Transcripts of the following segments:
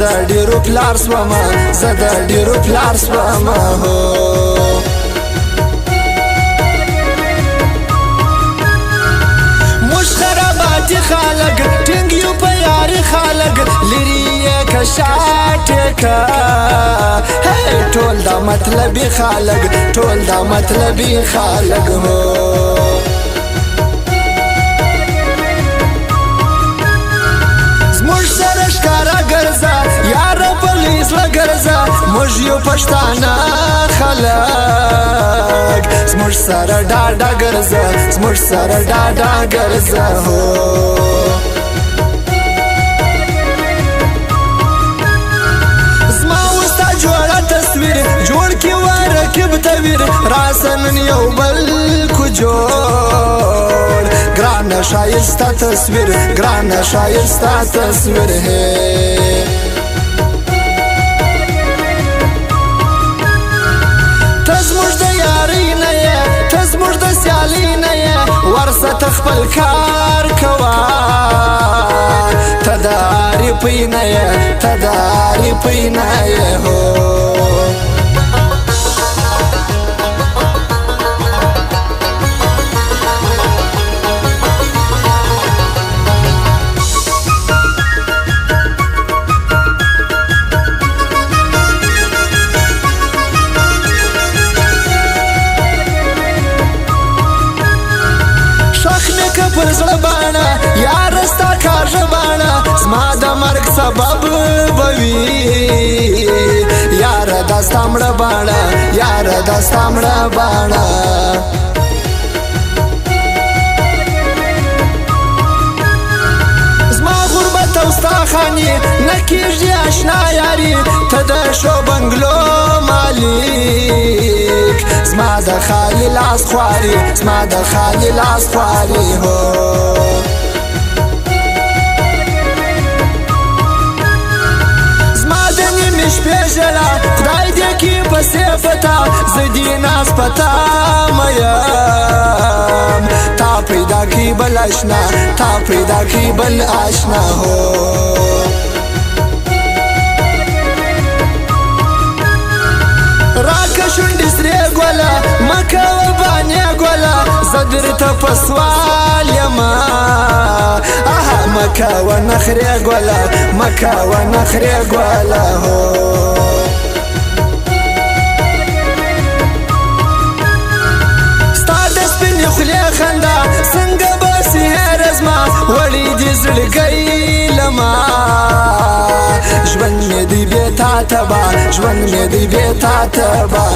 د ډیرو پلار سوما زه د ډیرو پلار سوما هو موږ خراباتي خلک ټینګ یو په یاري خلک لري یې که شاټېکه ټول دا مطلبي خلک ټول دا مطلبي خلک هو زموږ سره ښکاره ګرځه یاره پولیس له ګرځه موږ یو پښتانه خلک زموږ سره ډاډه ګرځه زموږ سره ډاډه ګرځه هو زما وستا جوړه تصویر جوړ کې ورکب تویر راسه نن یو بل کو جوړ ګرانه ښایسته تصویر ګرانه ښایسته تصویر ته زموږ د یارۍ نه یې ته زموږ د سیالۍ نه یې ورسته خپل کار کوه ته د عارفۍ نه یې ته د عارفۍ نه یې هو پر زړه باڼه یاره ستا کاږه باڼه زما د مرګ سبب به وي یاره دا ستا مړه باڼه یاره دا ستا مړه باڼه زما غربت او ستا خاني نه کېږي اشنا یاري ته د ښو بنګلو مالک زما د خالي لاس خواري زما د خالي لاس خواري هو زما د نیمې شپې ژړا خدای دې کې پسې پتا زه دې ناز پتا میم تا پیدا کړي بل اشنا تا پیدا کړي بل اشنا هو راکه شونډې سرې ګوله مه کوه بانې ګوله زه درته په سوال یمه اها مه کوه نخرې ګوله مه کوه نخرې ګوله هو ستا د سپینې خولې خندا څنګه به سهېره زما وړې دې زړګی لما ژوند مې دی بې تا تبا ژوند مې دی بې تا تبا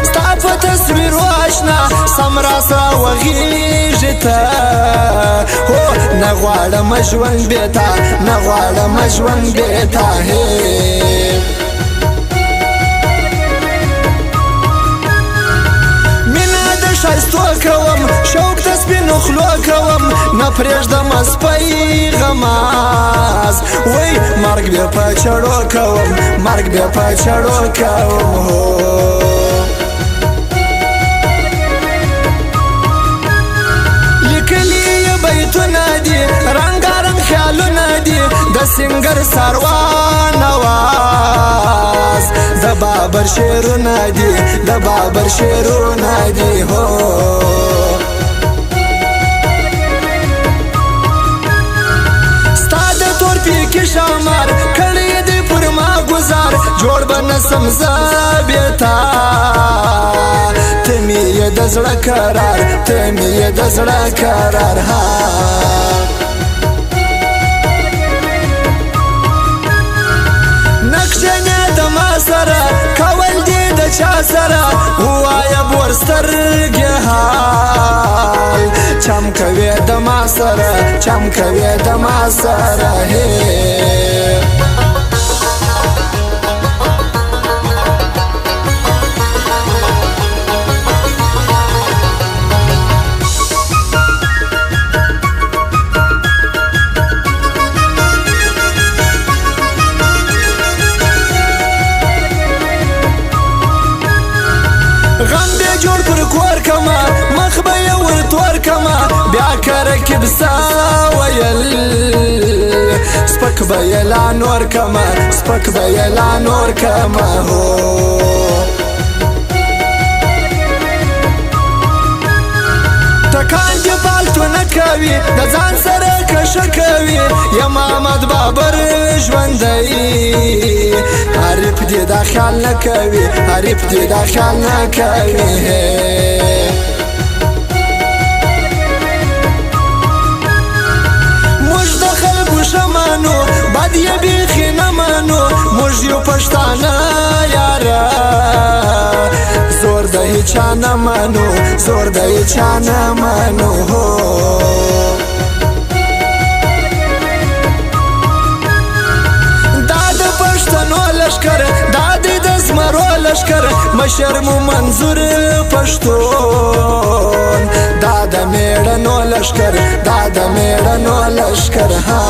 ستا په تصویرو اشنا سم راسه وغېږې ته هو نه غواړم ژوند بې تا نه غواړم ژوند بې تا مینه د ښایستو کوم شوق د سپینو خلو کوم نه پرېږدم سپی غماز وی مرګ بې په چړو کوم مرګ بې په چړو کوم هو بیتونه دي رنګارنګ خیالونه دي د سنګر سروان اواز د بابر شعرونه دي د بابر شعرونه دي هو ستا د تور پیکې شامار کړی دی پر ما ګزار جوړ به نسم زه بې تا ته مې یې د زړه قرار ته مې یې د زړه قرار نقشنې د ما سره کول دې د چا سره ووایه بور سترګې حال چم کوې د ما سره چم کوې د ما سره ورکما مخ به یې ورته ورکما بیا که رقیب ستا ویل سپک به یې لا نور کما سپک به یې لا نور کما هو ټکان دې پالتو نه کوي د ځان سره کشه کوي یم احمد بابر ژوندی عارف دې دا خیال نه کوي عارف دې دا خیال نه کوي موږ د خلکو شمانو بد یې بیخي نه مانو موږ یو پښتانه یاره زور د هیچا نه منو زور د هیچا نه منو دا د پښتنو لښکر دا د زمرو لښکر مشر مو منظور پښتون دا د میړنو لښکر دا د میړنو لښکر ها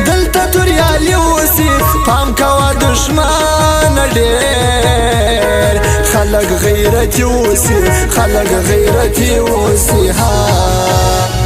دلته توریالي اوسي پام کوه دشمن ډېر خلک غیرتي اوسي خلک غیرتي اوسي ها